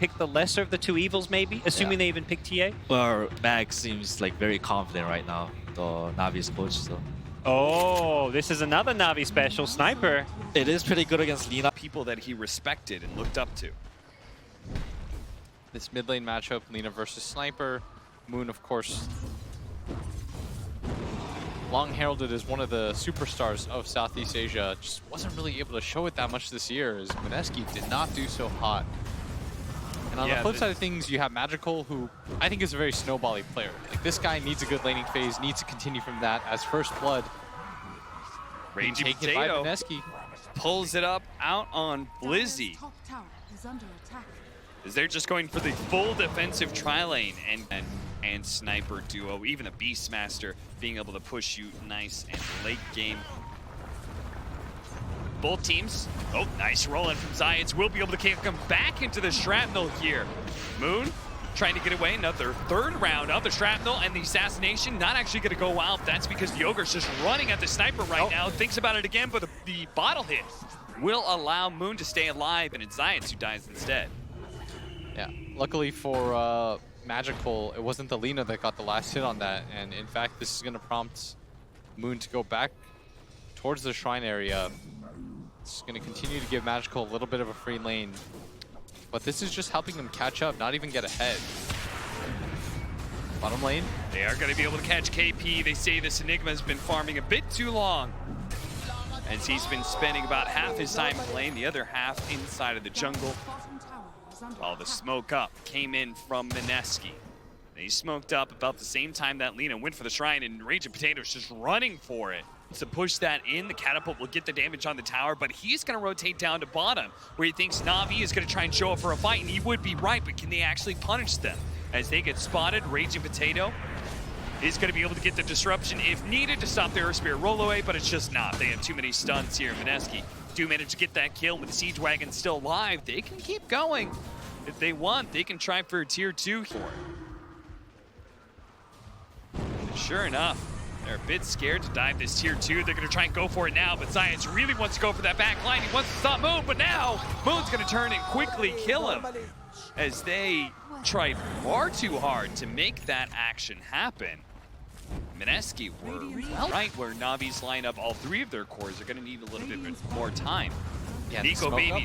pick the lesser of the two evils, maybe, assuming they even pick TA. Well, Mag seems like very confident right now, the Navi's coach, so. Oh, this is another Navi special sniper. It is pretty good against Lina. People that he respected and looked up to. This mid lane matchup, Lina versus Sniper. Moon, of course, long heralded as one of the superstars of Southeast Asia. Just wasn't really able to show it that much this year, as Mineski did not do so hot. And on the flip side of things, you have Magical, who I think is a very snowbally player. Like, this guy needs a good laning phase, needs to continue from that as First Blood. Raging Taken by Potato Mineski. pulls it up out on Blizzy. As they're just going for the full defensive tri-lane and sniper duo, even a Beastmaster being able to push you nice and late game. Both teams, oh, nice roll in from Zayats, will be able to kick them back into the shrapnel here. Moon trying to get away, another third round of the shrapnel, and the assassination not actually going to go out. That's because the Ogre's just running at the sniper right now. Thinks about it again, but the bottle hit will allow Moon to stay alive, and it's Zayats who dies instead. Yeah, luckily for Magical, it wasn't the Lina that got the last hit on that, and in fact, this is going to prompt Moon to go back towards the shrine area. It's going to continue to give Magical a little bit of a free lane, but this is just helping them catch up, not even get ahead. Bottom lane. They are going to be able to catch KP. They say this Enigma has been farming a bit too long, as he's been spending about half his time playing, the other half inside of the jungle. While the smoke up came in from Mineski. They smoked up about the same time that Lina went for the shrine, and Raging Potato's just running for it. To push that in, the catapult will get the damage on the tower, but he's going to rotate down to bottom, where he thinks Na'Vi is going to try and show up for a fight, and he would be right, but can they actually punish them? As they get spotted, Raging Potato is going to be able to get the disruption if needed to stop their Spirit roll away, but it's just not. They have too many stuns here. Mineski do manage to get that kill with the Siege Wagon still alive. They can keep going. If they want, they can try for a tier 2 for it. And sure enough, they're a bit scared to dive this tier 2. They're going to try and go for it now, but Zayats really wants to go for that back line. He wants to stop Moon, but now Moon's going to turn and quickly kill him, as they tried far too hard to make that action happen. Mineski were well right where Navi's line up. All three of their cores are going to need a little bit more time. Yeah, Nico Baby,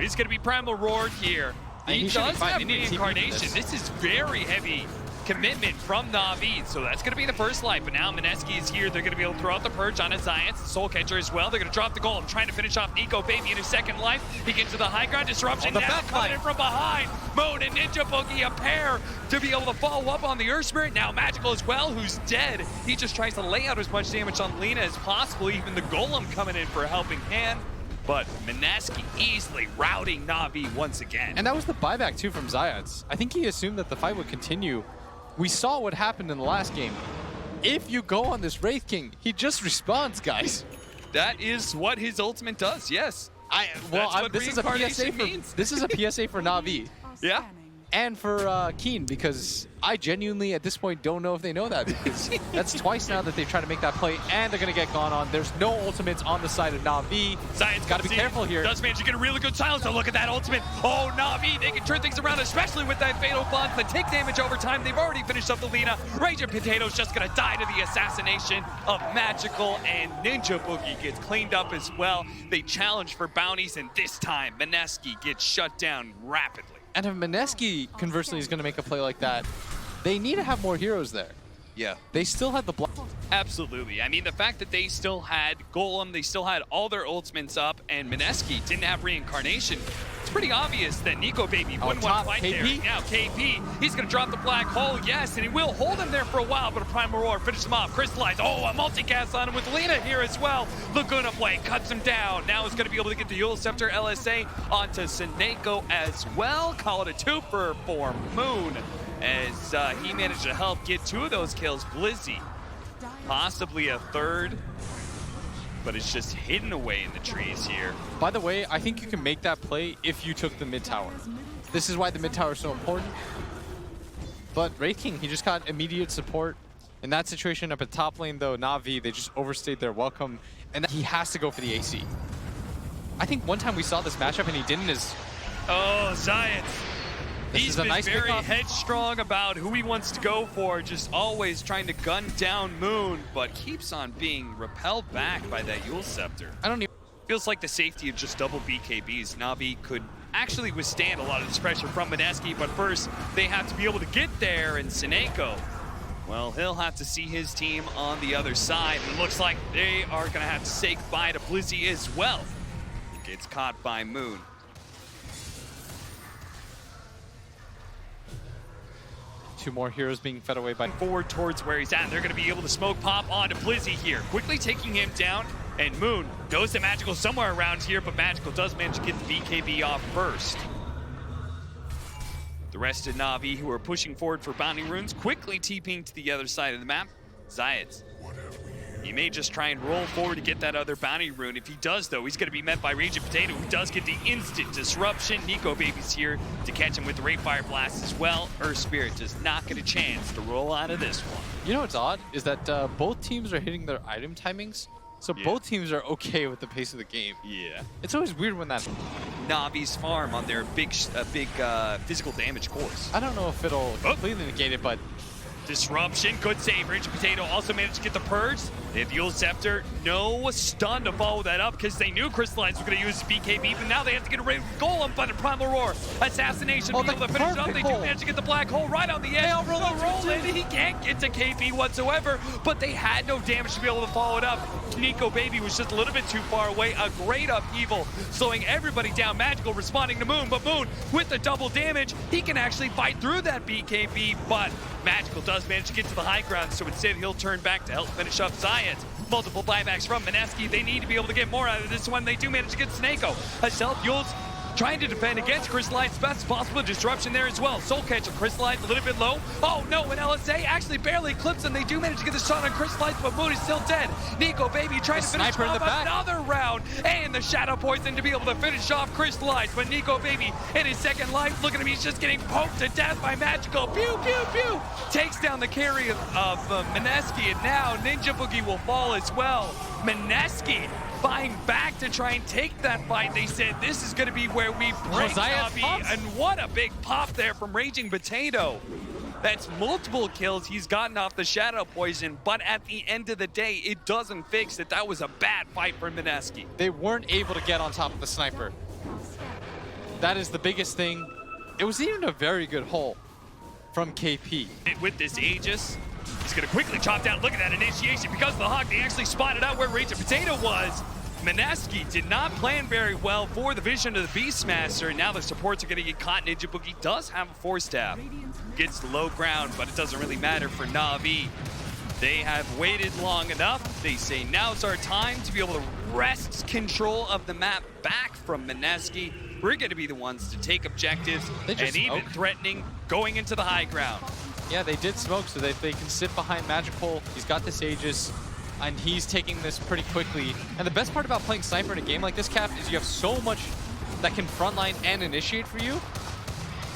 he's going to be Primal Roared here. He does have reincarnation. This is very heavy commitment from Na'Vi, so that's going to be the first life. But now Mineski is here. They're going to be able to throw out the Purge on Zayats, the Soul Catcher as well. They're going to drop the goal. I'm trying to finish off Nico Baby in his second life. He gets to the high ground. Disruption now coming in from behind. Moon and Ninja Boogie, a pair to be able to follow up on the Earth Spirit. Now Magical as well, who's dead. He just tries to lay out as much damage on Lina as possible. Even the Golem coming in for a helping hand. But Mineski easily routing Na'Vi once again. And that was the buyback too from Zayats. I think he assumed that the fight would continue. We saw what happened in the last game. If you go on this Wraith King, he just responds, guys. That is what his ultimate does, yes. This is a PSA for this is a PSA for Na'Vi. Yeah. And for Keen, because I genuinely, at this point, don't know if they know that, because that's twice now that they've tried to make that play, and they're going to get gone on. There's no ultimates on the side of Na'Vi. Zayats got to be careful here. Does manage to get a really good silence. Look at that ultimate. Oh, Na'Vi, they can turn things around, especially with that Fatal Plunge that take damage over time. They've already finished up the Lina. Raging Potato's just going to die to the assassination of Magical, and Ninja Boogie gets cleaned up as well. They challenge for bounties, and this time, Mineski gets shut down rapidly. And if Mineski, conversely, is going to make a play like that, they need to have more heroes there. Yeah. They still had the block. Absolutely. I mean, the fact that they still had Golem, they still had all their ultimates up, and Mineski didn't have reincarnation, it's pretty obvious that Nico Baby wouldn't want to fight there. Now KP, he's going to drop the black hole, yes, and he will hold him there for a while, but a Primal Roar finishes him off. Crystallize, a multicast on him with Lina here as well. Laguna Blade cuts him down. Now he's going to be able to get the Eul Scepter LSA onto Seneko as well. Call it a twofer for Moon, as he managed to help get 2 of those kills. Blizzy, possibly a third, but it's just hidden away in the trees here. By the way, I think you can make that play if you took the mid tower. This is why the mid tower is so important. But Wraith King, he just got immediate support. In that situation up at top lane though, Na'Vi, they just overstayed their welcome, and he has to go for the AC. I think one time we saw this matchup and he didn't is... Oh, Zayats He's a been nice very pickoff. headstrong about who he wants to go for, just always trying to gun down Moon, but keeps on being repelled back by that Yule Scepter. I don't even... Feels like the safety of just double BKBs. Na'Vi could actually withstand a lot of this pressure from Mineski, but first they have to be able to get there, and Sineko, well, he'll have to see his team on the other side. It looks like they are gonna have to say goodbye to Blizzy as well. He gets caught by Moon. Two more heroes being fed away by... Forward towards where he's at. They're gonna be able to smoke pop onto Blizzy here, quickly taking him down, and Moon knows that Magical somewhere around here, but Magical does manage to get the BKB off first. The rest of Na'Vi, who are pushing forward for bounty runes, quickly TPing to the other side of the map. Zayed, he may just try and roll forward to get that other bounty rune. If he does, though, he's going to be met by Raging Potato, who does get the instant disruption. Nico Baby's here to catch him with the Ray Fire Blast as well. Earth Spirit does not get a chance to roll out of this one. You know what's odd? Is that both teams are hitting their item timings, so both teams are okay with the pace of the game. Yeah. It's always weird when that... Na'Vi's farm on their big physical damage course. I don't know if it'll completely negate it, but... Disruption, good save. Raging Potato also managed to get the purge. They have the Yule Scepter. No stun to follow that up because they knew Crystallize was going to use BKB, but now they have to get rid of Golem, but a Primal Roar. Assassination, be able to finish it up. They do manage to get the black hole right on the edge. Roll in. He can't get to KP whatsoever, but they had no damage to be able to follow it up. Nico Baby was just a little bit too far away. A great upheaval, slowing everybody down. Magical responding to Moon, but Moon with the double damage, he can actually fight through that BKB, but Magical does manage to get to the high ground, so instead he'll turn back to help finish up Zayed. Multiple buybacks from Mineski. They need to be able to get more out of this one. They do manage to get Snako. Yule's trying to defend against Crystallize as best as possible. Disruption there as well. Soul Catcher, Crystallize a little bit low. Oh no, an LSA actually barely eclipsed, and they do manage to get the shot on Crystallize, but Moon is still dead. Nico Baby trying to finish off another round, and the Shadow Poison to be able to finish off Crystallize. But Nico Baby in his second life, look at him, he's just getting poked to death by Magical. Pew, pew, pew. Takes down the carry of Mineski, and now Ninja Boogie will fall as well. Mineski buying back to try and take that fight. They said this is going to be where we break Na'Vi, and what a big pop there from Raging Potato. That's multiple kills he's gotten off the Shadow Poison, but at the end of the day, it doesn't fix it. That was a bad fight for Mineski. They weren't able to get on top of the sniper. That is the biggest thing. It was even a very good hole from KP. With this Aegis, he's going to quickly chop down. Look at that initiation. Because of the Hawk, they actually spotted out where Raging Potato was. Mineski did not plan very well for the vision of the Beastmaster, and now the supports are going to get caught. Ninja Boogie does have a Force Staff. Gets the low ground, but it doesn't really matter for Na'Vi. They have waited long enough. They say now's our time to be able to wrest control of the map back from Mineski. We're going to be the ones to take objectives, and even threatening going into the high ground. Yeah, they did smoke so that they can sit behind Magical. He's got this Aegis, and he's taking this pretty quickly. And the best part about playing Sniper in a game like this, Cap, is you have so much that can frontline and initiate for you.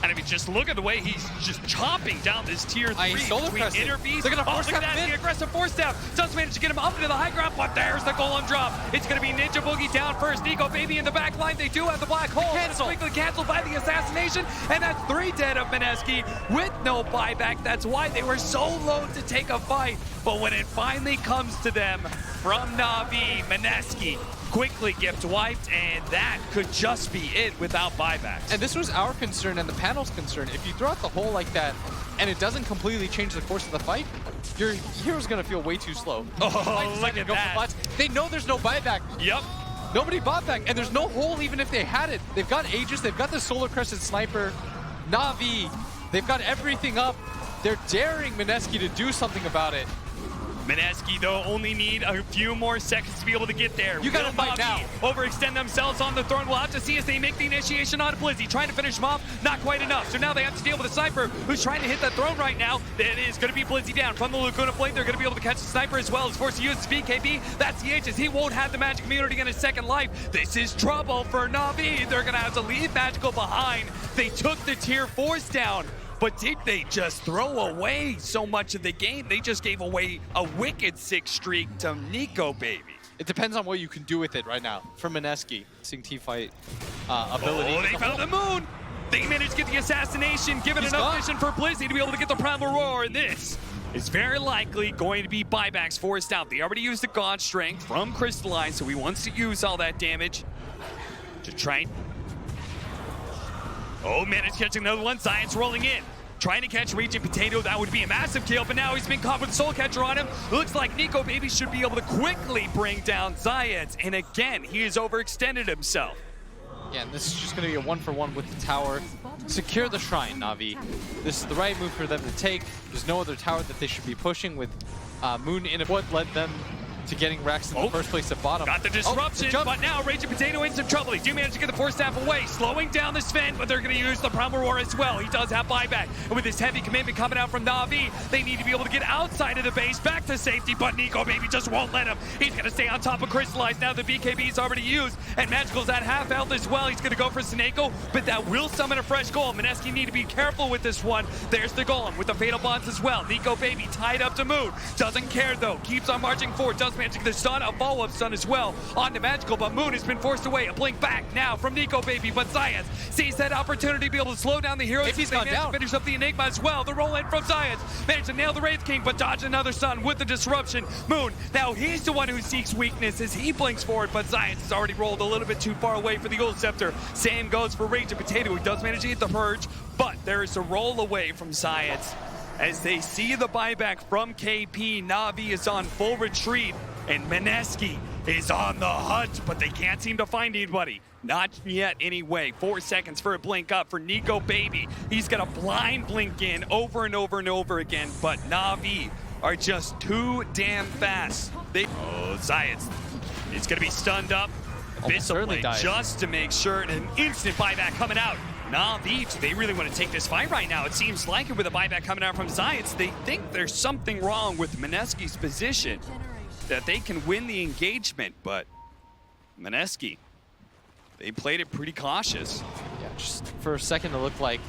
And I mean, just look at the way he's just chopping down this tier 3 between interbeats. Look at that, the aggressive force staff. Does manage to get him up into the high ground, but there's the golem drop. It's going to be Ninja Boogie down first. Nico Baby in the back line. They do have the black hole. It's quickly canceled by the assassination, and that's 3 dead of Mineski with no buyback. That's why they were so low to take a fight. But when it finally comes to them from Na'Vi, Mineski quickly gets wiped, and that could just be it without buybacks. And this was our concern and the panel's concern. If you throw out the hole like that and it doesn't completely change the course of the fight, your hero's gonna feel way too slow. Oh, look at that. They know there's no buyback. Yep. Nobody bought back, and there's no hole even if they had it. They've got Aegis, they've got the Solar Crescent Sniper, Na'Vi, they've got everything up. They're daring Mineski to do something about it. Mineski, though, only need a few more seconds to be able to get there. You gotta fight now. Overextend themselves on the throne. We'll have to see as they make the initiation on Blizzy. Trying to finish him off, not quite enough. So now they have to deal with a Sniper who's trying to hit that throne right now. It is going to be Blizzy down from the Laguna Blade. They're going to be able to catch the Sniper as well. As forced to use his BKB. That's the Aegis. He won't have the Magic Immunity in his second life. This is trouble for Na'Vi. They're going to have to leave Magical behind. They took the tier 4s down. But did they just throw away so much of the game? They just gave away a wicked 6 streak to Nico Baby. It depends on what you can do with it right now. For Mineski, T fight ability. Oh, they found the Moon! They managed to get the assassination, given enough mission for Blizzy to be able to get the Primal Roar. This is very likely going to be buybacks forced out. They already used the God Strength from Crystallize, so he wants to use all that damage to try. Oh man, it's catching another one. Science rolling in. Trying to catch Raging Potato, that would be a massive kill, but now he's been caught with Soul Catcher on him. Looks like Nico Baby should be able to quickly bring down Zayats, and again, he has overextended himself. Yeah, and this is just going to be a 1-for-1 with the tower. Secure the shrine, Na'Vi. This is the right move for them to take. There's no other tower that they should be pushing with Moon in what led them to getting Rex in the first place at bottom. Got the disruption, but now Raging Potato in some trouble. He do manage to get the Force Staff away, slowing down the Sven, but they're going to use the Primal Roar as well. He does have buyback, and with this heavy commitment coming out from Na'Vi, they need to be able to get outside of the base, back to safety, but Nico Baby just won't let him. He's going to stay on top of Crystallize. Now the BKB is already used, and Magical's at half health as well. He's going to go for Snako, but that will summon a fresh golem. Mineski need to be careful with this one. There's the golem with the Fatal Bonds as well. Nico Baby tied up to Moon. Doesn't care though. Keeps on marching forward. Does manage to get the stun. A follow-up stun as well on the Magical, but Moon has been forced away. A blink back now from Nico Baby, but Zayats sees that opportunity to be able to slow down the heroes. If he's they gone managed down. to finish up the Enigma as well. The roll in from Zayats. Managed to nail the Wraith King, but dodge another stun with the disruption. Moon, now he's the one who seeks weakness as he blinks forward, but Zayats has already rolled a little bit too far away for the Gold Scepter. Same goes for Raging Potato. He does manage to get the Purge, but there is a roll away from Zayats. As they see the buyback from KP, Na'Vi is on full retreat, and Mineski is on the hunt, but they can't seem to find anybody. Not yet anyway. 4 seconds for a blink up for Nico Baby. He's got a blind blink in over and over and over again, but Na'Vi are just too damn fast. Zayats is going to be stunned up. Abyssal Blade just to make sure, an instant buyback coming out. Na'Vi, they really want to take this fight right now. It seems like it with a buyback coming out from Zayats. They think there's something wrong with Mineski's position, that they can win the engagement, but Mineski, they played it pretty cautious. Yeah, just for a second it looked like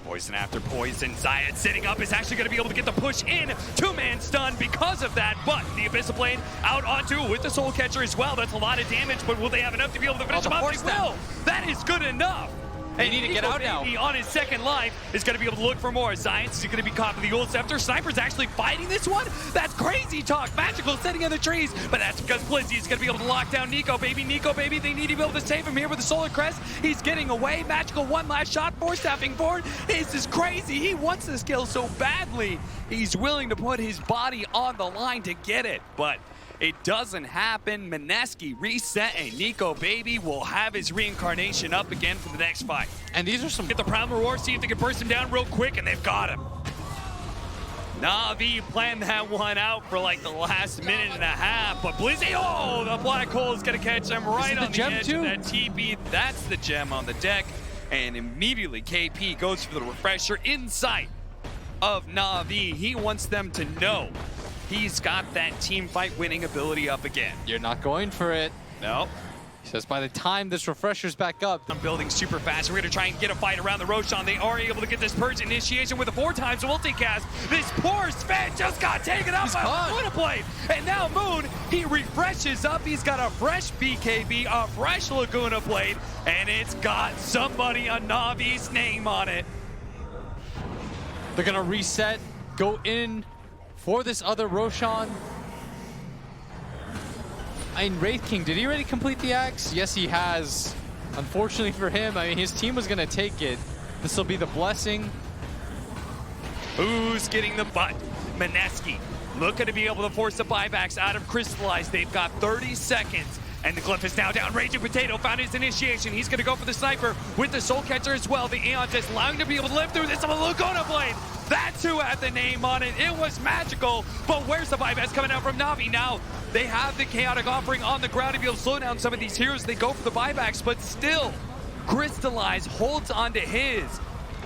poison after poison. Zayats sitting up is actually going to be able to get the push in. Two-man stun because of that, but the Abyssal Blade out onto with the Soul Catcher as well. That's a lot of damage, but will they have enough to be able to finish him up? They will. That is good enough. They need to get out now. On his second life is going to be able to look for more. Zayats is going to be caught with the Gold Scepter. Sniper's actually fighting this one. That's crazy talk. Magical sitting in the trees, but that's because Blizzy is going to be able to lock down Nico Baby. Nico Baby, they need to be able to save him here with the Solar Crest. He's getting away. Magical one last shot. Force staffing forward. This is crazy. He wants this kill so badly. He's willing to put his body on the line to get it, but it doesn't happen. Mineski reset, and Nico Baby will have his reincarnation up again for the next fight. And these are some... Get the Primal Roar, see if they can burst him down real quick, and they've got him. Na'Vi planned that one out for like the last minute and a half, but Blizzy, oh, the Black Hole is going to catch him right on the edge of that TP. That's the gem on the deck, and immediately KP goes for the refresher inside of Na'Vi. He wants them to know he's got that team fight winning ability up again. You're not going for it. No. He says by the time this refresher's back up. I'm building super fast. We're going to try and get a fight around the Roshan. They are able to get this Purge initiation with a 4x multicast. This poor Sven just got taken out by a Luna Blade. And now Moon, he refreshes up. He's got a fresh BKB, a fresh Laguna Blade, and it's got somebody on Na'Vi's name on it. They're going to reset, go in for this other Roshan. I mean, Wraith King, did he already complete the axe? Yes, he has. Unfortunately for him, I mean, his team was going to take it. This will be the blessing. Who's getting the butt? Mineski looking to be able to force the buybacks out of Crystallize. They've got 30 seconds. And the Glyph is now down. Raging Potato found his initiation. He's going to go for the Sniper with the Soul Catcher as well. The Aeon just allowing to be able to live through this. A Laguna Blade. That's who had the name on it. It was magical. But where's the buybacks coming out from Na'Vi? Now they have the Chaotic Offering on the ground to be able to slow down some of these heroes. They go for the buybacks, but still, Crystallize holds onto his.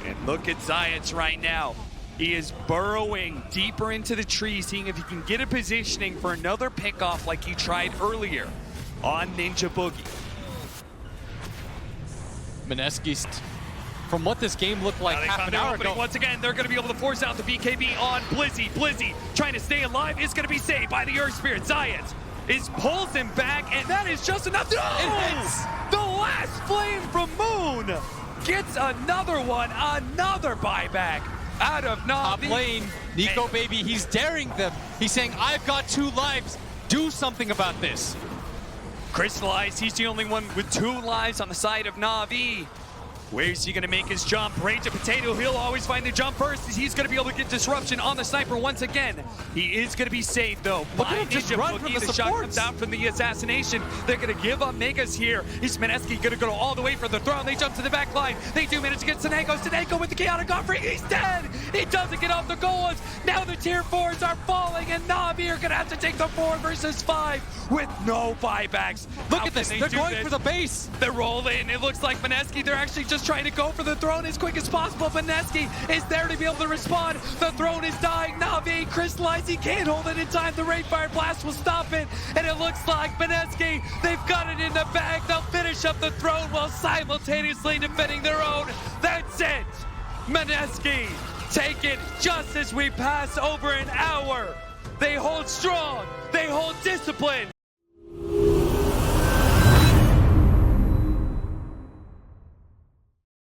And look at Zayats right now. He is burrowing deeper into the tree, seeing if he can get a positioning for another pickoff like he tried earlier on Ninja Boogie. Mineski, from what this game looked like half an hour ago. Once again, they're going to be able to force out the BKB on Blizzy. Blizzy trying to stay alive is going to be saved by the Earth Spirit. Zayats pulls him back, and that is just enough. No! It hits! The last flame from Moon! gets another one, another buyback out of Top Navi. lane, Nico baby, he's daring them. He's saying, I've got 2 lives. Do something about this. Crystallized, he's the only one with 2 lives on the side of Navi. Where's he gonna make his jump? Rage of Potato, he'll always find the jump first. He's gonna be able to get disruption on the sniper once again. He is gonna be saved though. Look at him By just Ninja run Boogie, from the shot supports. comes out from the assassination. They're gonna give up Megas here. Is Mineski gonna go all the way for the throne? They jump to the back line. They do manage to get Senego. Senego with the chaotic Godfrey. He's dead. He doesn't get off the goals. Now the tier 4s are falling and Navi are gonna have to take the 4 versus 5 with no buybacks. Look How at this, can they're do going this? for the base. They roll in. It looks like Mineski, they're actually just trying to go for the throne as quick as possible. Mineski is there to be able to respond. The throne is dying. Navi crystallized. He can't hold it in time. The Rainfire Blast will stop it. And it looks like Mineski, they've got it in the bag. They'll finish up the throne while simultaneously defending their own. That's it. Mineski take it just as we pass over an hour. They hold strong. They hold discipline.